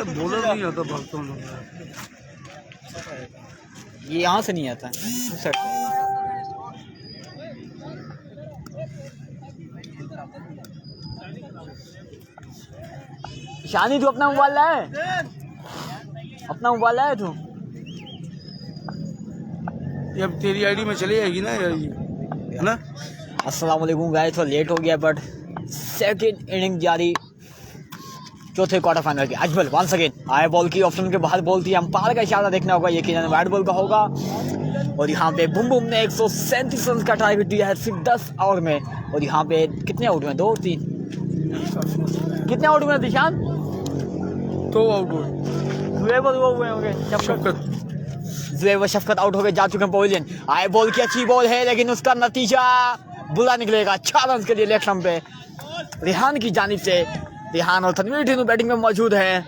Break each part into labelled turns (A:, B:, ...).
A: Bowler नहीं आता भागता हूँ।
B: ये यहाँ से नहीं आता सर। शानी तू अपना मोबाइल लाए, अपना मोबाइल लाए तू।
A: ये अब तेरी आईडी में चली जाएगी ना यार, ये है ना।
B: अस्सलाम वालेकुम गाइस, थोड़ा लेट हो गया बट सेकंड इनिंग जारी चौथे क्वार्टर फाइनल के। अजमल वंस अगेन आए बॉल की ऑप्शन के बाहर बॉल थी, अंपायर का इशारा देखना होगा, यकीनन वाइड बॉल का होगा। और यहाँ पे बुम बुम ने 137 रन का टारगेट दिया है सिर्फ 10 ओवर में। और यहाँ पे कितने आउट हुए, 2 3 कितने आउट हुए दिशान?
A: 2 आउट हुए।
B: हुए होंगे। शफकत आउट हो गए, जा चुके हैं पवेलियन। आए बॉल की अच्छी बॉल है लेकिन उसका नतीजा बुरा निकलेगा। 4 रन के लिए लेफ्ट स्टंप पे रेहान की जानिब से। रेहान और तनवीर तीनों बैटिंग में मौजूद हैं,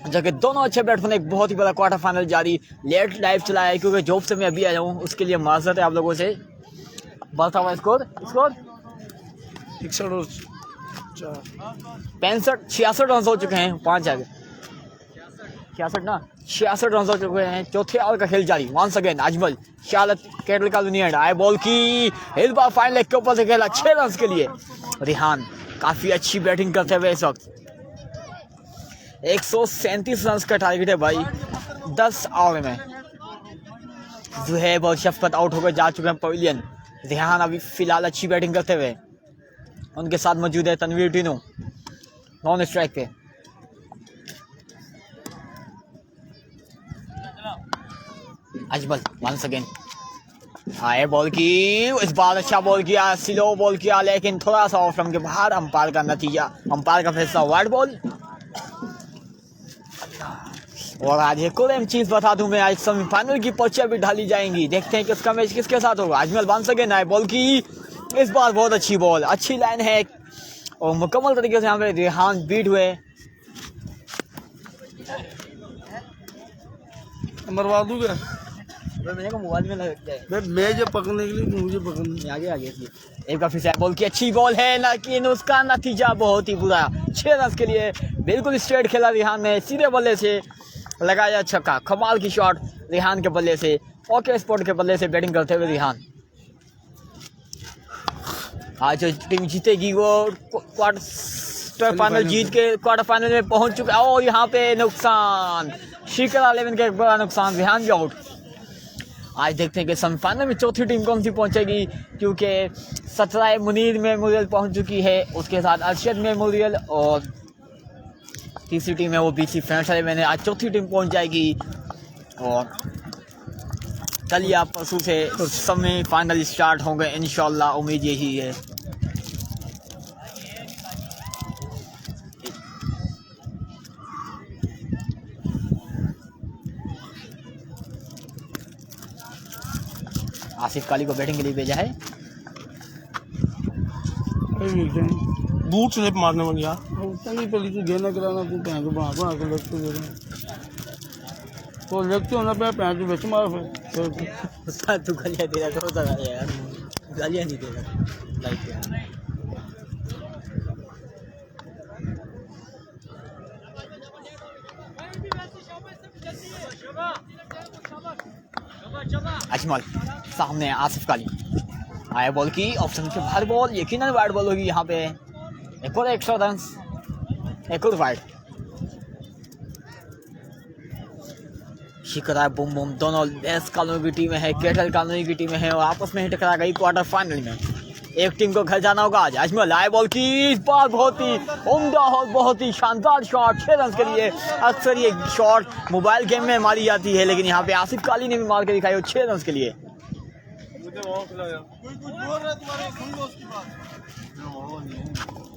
B: जबकि दोनों अच्छे बैट्समैन। एक बहुत ही बड़ा क्वार्टर फाइनल जारी। लेट लाइव चला है क्योंकि जॉब से मैं अभी आया हूँ, उसके लिए माजरत है आप लोगों से। बढ़ता हुआ स्कोर 66 रन हो चुके हैं, 5 आगे 66 रन हो चुके हैं। चौथे ओवर का खेल जारी। वंस अगेन अजमल शालत कैटल का यूनियन आए बॉल की इस बार फाइनल लेग के ऊपर से खेला 6 रन के लिए। रेहान काफी अच्छी बैटिंग करते हुए इस वक्त 137 रन का टारगेट है भाई 10 ओवर में। जुहैब और शफकत आउट होकर जा चुके हैं पवेलियन। रेहान अभी फिलहाल अच्छी बैटिंग करते हुए, उनके साथ मौजूद है तनवीर तीनों नॉन स्ट्राइक पे। अजमल वंस अगेन आए बॉल की इस बार अच्छा बॉल किया, स्लो बॉल किया लेकिन थोड़ा सा ऑफ रन के बाहर। अंपायर का नतीजा, अंपायर का फैसला वाइड बॉल। और आज एक और चीज बता दूं मैं, आज सेमीफाइनल की पर्चियां भी ढाली जाएंगी। देखते हैं किसका मैच किसके साथ होगा। अजमल वंस अगेन आए बॉल की इस बार बहुत अच्छी बॉल, अच्छी लाइन है और मुकम्मल तरीके से यहाँ पे रेहान बीट हुए।
A: मरवा दूंगा
B: मेरे को मोबाइल में लगता है
A: मैं जब पकड़ने के लिए, मुझे पकड़ने
B: आगे एक बार फिर से बॉल की अच्छी बॉल है लेकिन उसका नतीजा बहुत ही बुरा। 6 रन के लिए बिल्कुल स्ट्रेट खेला रेहान ने, सीधे बल्ले से लगाया छक्का। कमाल की शॉट रेहान के बल्ले से, ओके स्पॉट के बल्ले से बैटिंग करते हुए रेहान। आज जो टीम जीतेगी वो क्वार्टर फाइनल जीत के क्वार्टर फाइनल में पहुंच चुका है। और यहाँ पे नुकसान, शिखर 11 का एक बड़ा नुकसान, रेहान भी आउट। आज देखते हैं कि सेमीफाइनल में चौथी टीम कौन सी पहुंचेगी, क्योंकि 17 मुनीर मेमोरियल पहुंच चुकी है, उसके साथ अरशद मेमोरियल और तीसरी टीम है वो बीसी फ्रेंड्स वाले मैंने। आज चौथी टीम पहुंच जाएगी और कल या परसों से सेमीफाइनल स्टार्ट होंगे इंशाल्लाह, उम्मीद यही है। आसिफ काली को बैटिंग के लिए भेजा है।
A: बूट स्लिप मारने में गया नहीं, पहले तू गेना कराना, तू पैंट बना के लगते दे रहे तो लगते होना पे पैंट बेच मार फिर
B: तू गालियाँ दे रहा तो होता है यार, गालियाँ नहीं दे रहा लाइक। अजमल सामने आसिफ काली आया बॉल की ऑप्शन के बाहर बॉल, यकीनन वाइड बॉल होगी यहाँ पे। एक और 100 रन, एक और वाइड। शिकरा बुम बुम दोनों एस कॉलोनी की टीमें हैं, केटल कॉलोनी की टीमें हैं और आपस में ही टकरा गई क्वार्टर फाइनल में। एक टीम को घर जाना होगा आज। अजमल आए बॉल की इस बार बहुत ही उम्दा और बहुत ही शानदार शॉट 6 रन के लिए। अक्सर ये शॉट मोबाइल गेम में मारी जाती है लेकिन यहाँ पे आसिफ काली ने भी मार के दिखाई 6 रन के लिए।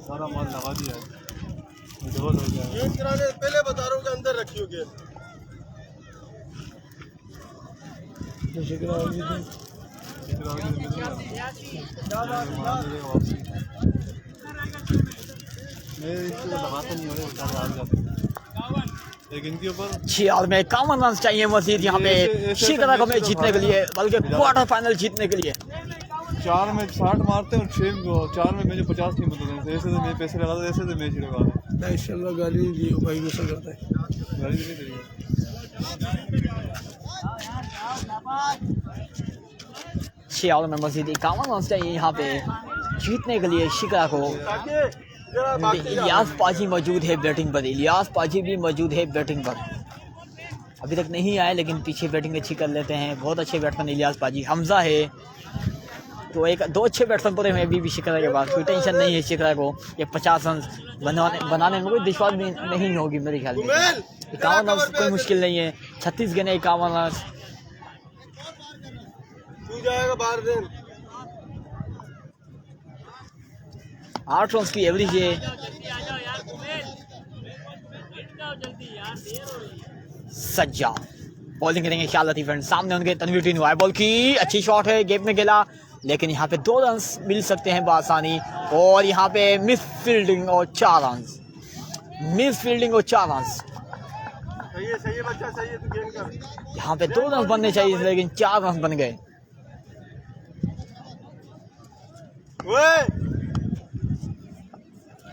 A: सारा माल लगा दिया, पहले बता रहा हूँ कि अंदर रखी होगी।
B: छह और में 51 रन चाहिए मजीद यहाँ पे शिकरा को मैच जीतने के लिए, बल्कि क्वार्टर फाइनल जीतने के लिए।
C: 4 में 60 मारते और 4 में मुझे 50 नहीं बदलते। ऐसे तो मैं पैसे लगा, ऐसे तो मैच लगा
A: माशाल्लाह गाली नहीं दी भाई, गुस्सा करता है।
C: गाड़ी नहीं देगी।
B: 6 ओवर में मजीद 51 रन चाहिए यहाँ पे जीतने के लिए शिकरा को। इलियास पाजी मौजूद है बैटिंग पर, इलियास पाजी भी मौजूद है बैटिंग पर। अभी तक नहीं आए लेकिन पीछे बैटिंग अच्छी कर लेते हैं, बहुत अच्छे बैट्समैन इलियास पाजी। हमजा है, तो एक दो अच्छे बैट्समैन पूरे में अभी भी शिकरा के पास। कोई टेंशन नहीं है शिकरा को, ये 50 रन बनाने में कोई दुश्वार भी नहीं होगी मेरे ख्याल में। 51 रन कोई मुश्किल नहीं है, 36 गेंदें 51 रन। 8 रन की एवरेज है। सज्जा बॉलिंग करेंगे ख्याल लतीफ फ्रेंड, सामने उनके तनवीर टीन हुआ है, बॉल की अच्छी शॉट है, गेप में गिला लेकिन यहाँ पे 2 रन मिल सकते हैं बआसानी। और यहाँ पे मिस फील्डिंग और 4 रन, मिस फील्डिंग और 4 रन।
C: सही है बच्चा, सही है, तू गेंद कर।
B: यहाँ पे 2 रन बनने चाहिए लेकिन 4 रन बन गए।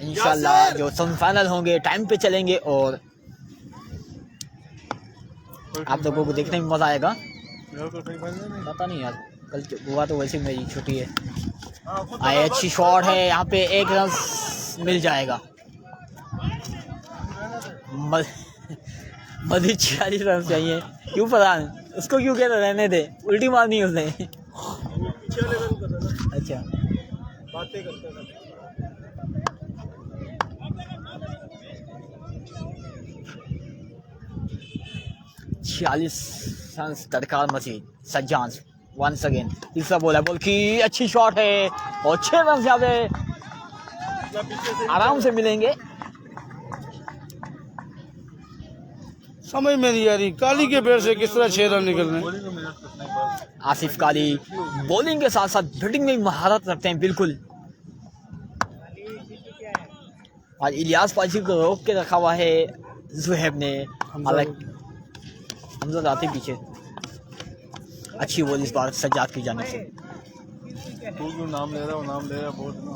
B: इंशाल्लाह जो सेमीफाइनल होंगे टाइम पे चलेंगे और आप लोगों को देखने में मजा आएगा। पता नहीं यार, कल हुआ तो वैसे मेरी छुट्टी है। आए अच्छी शॉट है, यहाँ पे 1 रन मिल जाएगा। मजीद 46 रन चाहिए। क्यों पता नहीं उसको, क्यों कहते रहने दे, उल्टी मारनी है उसने। अच्छा
C: बातें करते हैं।
B: 46 रन दरकार मजीद। सज्जान वंस अगेन तीसरा बॉल है, बॉल की अच्छी शॉट है और 6 रन यहाँ पे आराम से मिलेंगे।
A: समझ में नहीं आ रही काली के पैर से किस तरह 6 रन निकलने।
B: आसिफ काली बॉलिंग के साथ साथ बैटिंग में महारत रखते हैं बिल्कुल। आज इलियास पाजी को रोक के रखा हुआ है जुहैब ने, हमजा जाते पीछे। अच्छी बॉल इस बार सज्जाद की जाने से।
C: तू नाम ले रहा है, नाम ले रहा है बहुत ना।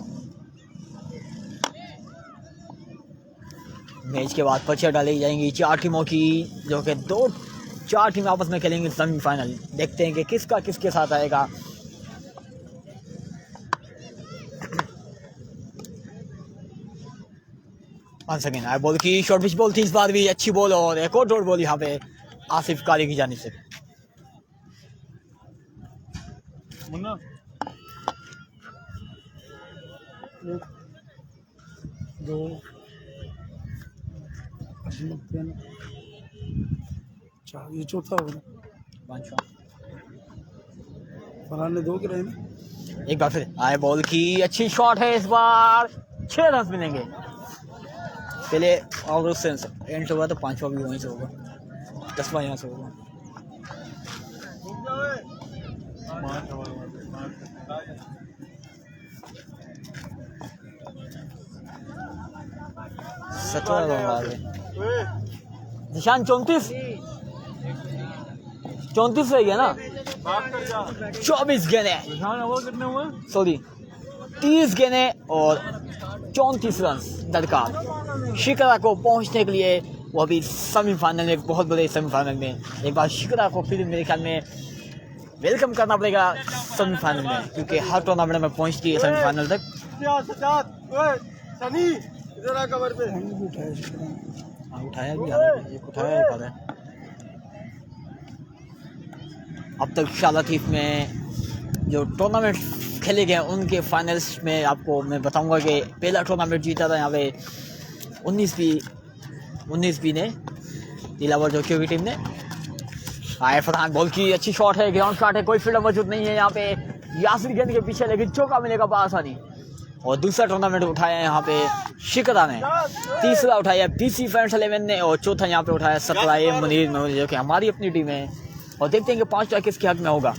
B: मैच के बाद पर्चियाँ डाली जाएंगी 4 टीमों की, जो कि 4 टीम आपस में खेलेंगे सेमीफाइनल। देखते हैं कि किसका किसके साथ आएगा। वंस अगेन आए, बॉल की शॉर्ट पिच बॉल थी इस बार भी, अच्छी बॉल और एक और डॉट बॉल यहाँ पे आसिफ काली की जानिब से।
C: मुन्ना
A: 2 4, ये चौथा होगा।
B: पांचवा
A: फरहान ने 2 कराए ना।
B: एक बार फिर आए, बॉल की अच्छी शॉट है इस बार, 6 रन मिलेंगे। पहले और उससे एंड होगा तो 5वां भी वहीं से होगा, 10वां यहाँ से होगा। निशान 34 रह गया ना। 24 गेंदें, सॉरी 30 गेंदें और 34 रन दरकार शिकरा को पहुंचने के लिए, वो अभी सेमीफाइनल में, बहुत बड़े सेमीफाइनल में। एक बार शिकरा को फिर मेरे ख्याल में वेलकम करना पड़ेगा सेमीफाइनल में, क्योंकि हर टूर्नामेंट में पहुंचती है सेमीफाइनल तक। उठाया भी उठाया है। अब तक शालतीफ में जो टूर्नामेंट खेले गए उनके फाइनल्स में आपको मैं बताऊंगा कि पहला टूर्नामेंट जीता था यहाँ पे 19 ने दिलावर जोकियो की टीम ने। आए फरहान, बॉल की अच्छी शॉट है, ग्राउंड शॉट है, कोई फील्डर मौजूद नहीं है यहाँ पे। यासिर गेंद के पीछे लेकिन चौका मिलेगा बआसानी। और दूसरा टूर्नामेंट उठाया यहाँ पे शिकरा ने, तीसरा उठाया BC फ्रेंड्स 11 ने और चौथा यहाँ पे उठाया सतराए मुनीर में, जो कि हमारी अपनी टीम है। और देखते हैं कि 5वां किसके हक में होगा।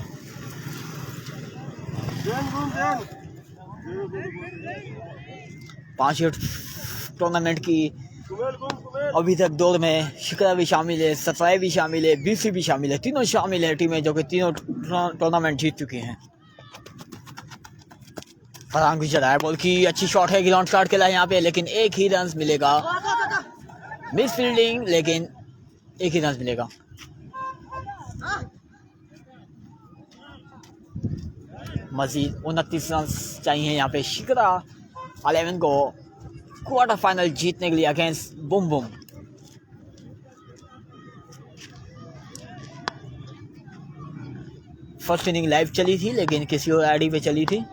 B: 5 टूर्नामेंट की अभी तक दौर में शिकरा भी शामिल है, सतराए भी शामिल है, BC भी शामिल है, तीनों शामिल है टीमें जो कि तीनों टूर्नामेंट जीत चुकी हैं। फरहान गुजर है बॉल की अच्छी शॉट है, ग्राउंड शॉट खेला यहाँ पे, लेकिन एक ही रन मिलेगा। मिस फील्डिंग, लेकिन एक ही रन मिलेगा। मजीद 29 रन चाहिए यहाँ पे शिकरा 11 को क्वार्टर फाइनल जीतने के लिए against Bum Bum. First inning live चली थी, लेकिन किसी और आईडी पे चली थी।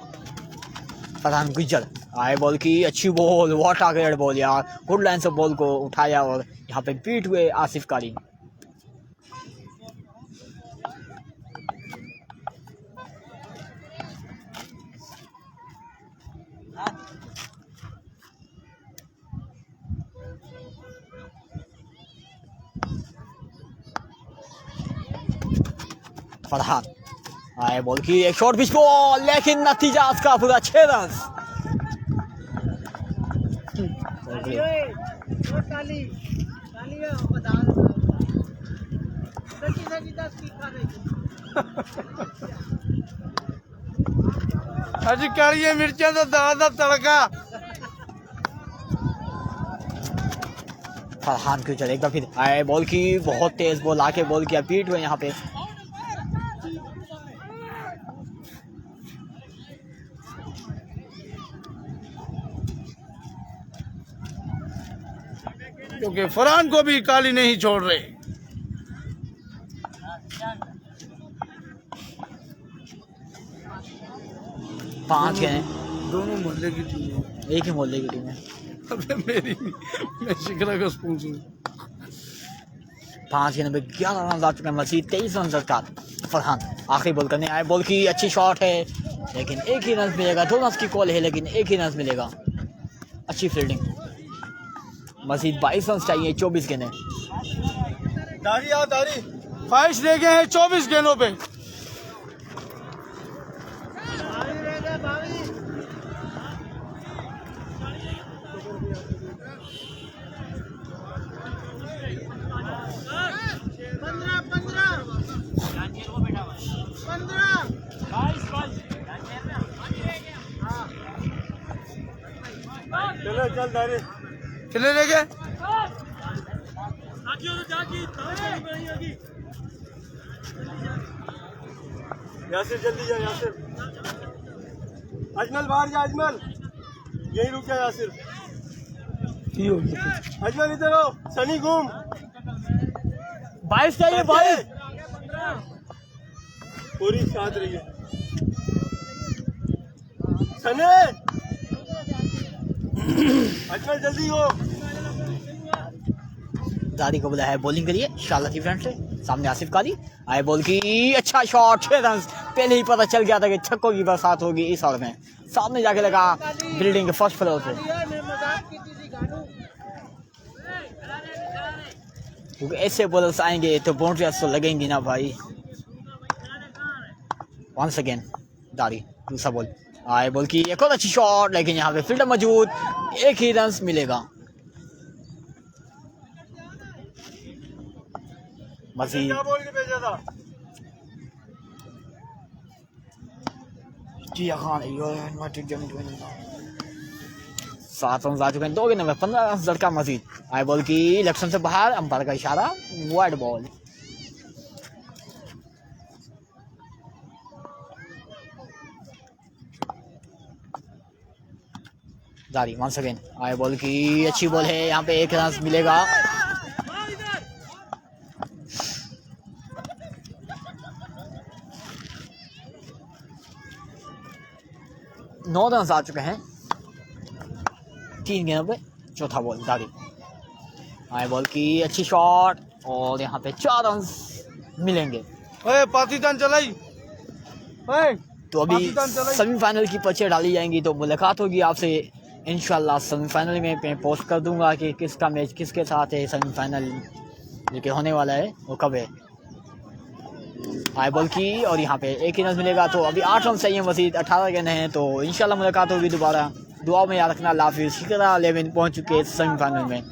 B: फरहान गुजर आए बॉल की अच्छी ball, what a great ball यार, गुड लाइन से बॉल को उठाया और यहाँ पे बीट हुए आसिफ कारी। फरहान आए बॉल की एक शॉर्ट पिच बॉल, लेकिन नतीजा उसका पूरा 6 रन।
A: अजी काली मिर्चा तो दाल का तड़का।
B: फरहान क्यों चलेगा फिर, आए बॉल की बहुत तेज बॉल आके बॉल किया, पीट हुए यहाँ पे।
A: क्योंकि फरहान को भी काली नहीं छोड़ रहे।
B: पांच गए,
A: दोनों मोहल्ले की टीम है,
B: एक ही मोहल्ले की टीम है।
A: अबे मेरी नहीं, मैं शिकरा का स्पॉन्सर।
B: 5 गेंद में 11 रन आ चुके हैं, मजीद 23 रन दरकार। फरहान आखिरी बॉल करने आए, बॉल की अच्छी शॉट है, लेकिन एक ही रन मिलेगा। 2 रन की कॉल है, लेकिन एक ही रन मिलेगा। अच्छी फील्डिंग, मजीद 22 रन चाहिए 24 गेंदें।
A: ख्वाहिश दे गए हैं 24 गेंदों पे। चले लेके
C: यासिर जल्दी जा, यासिर अजमल बाहर जा, अजमल यहीं रुक जा, यासिर अजमल इधर आओ, सनी घूम।
B: 22 चाहिए, 22
C: पूरी साथ रही है सनी। अजमल जल्दी हो।
B: दादी को बुलाया है बॉलिंग के लिए शालती फ्रंट से। सामने आसिफ कारी आए, बॉल की अच्छा शॉट, 6 रन। पहले ही पता चल गया था कि छक्कों की बरसात होगी इस ओवर में। सामने जाके लगा बिल्डिंग के फर्स्ट फ्लोर पे, क्योंकि ऐसे बॉलर्स आएंगे तो बाउंड्रीज तो लगेंगी ना भाई। वंस अगेन दादी, दूसरा बॉल आए, बॉल की एक और अच्छी शॉट, लेकिन यहाँ पे फील्डर मौजूद, एक ही रन मिलेगा। मजीद
C: क्या बोल के भेजा था?
B: खान 7 रन आ चुके हैं, 2 गेंद में 15 रन लड़का। मजीद आए, बॉल की इलेक्शन से बाहर, अंपायर का इशारा, वाइड बॉल। जारी वंस अगेन आए, बॉल की अच्छी बॉल है, यहाँ पे 1 रन मिलेगा। नौ रन आ चुके हैं 3 गेंदों पे, चौथा बॉल दादी आए, बॉल की अच्छी शॉट और यहाँ पे 4 रन मिलेंगे।
A: ओए पाकिस्तान चलाई। ओए
B: तो अभी सेमीफाइनल की पर्चे डाली जाएंगी, तो मुलाकात होगी आपसे इंशाल्लाह सेमीफाइनल में। मैं पोस्ट कर दूंगा कि किसका मैच किसके साथ है, सेमीफाइनल जो कि होने वाला है वो कब है। हाई बॉल की और यहाँ पे 1 रन मिलेगा, तो अभी 8 रन चाहिए, मजीद 18 गेंद हैं। तो इंशाल्लाह मुलाकात होगी दोबारा। दुआ में याद रखना। अल्लाह हाफिज़। शिकरा 11 पहुँच चुके हैं सेमीफाइनल में।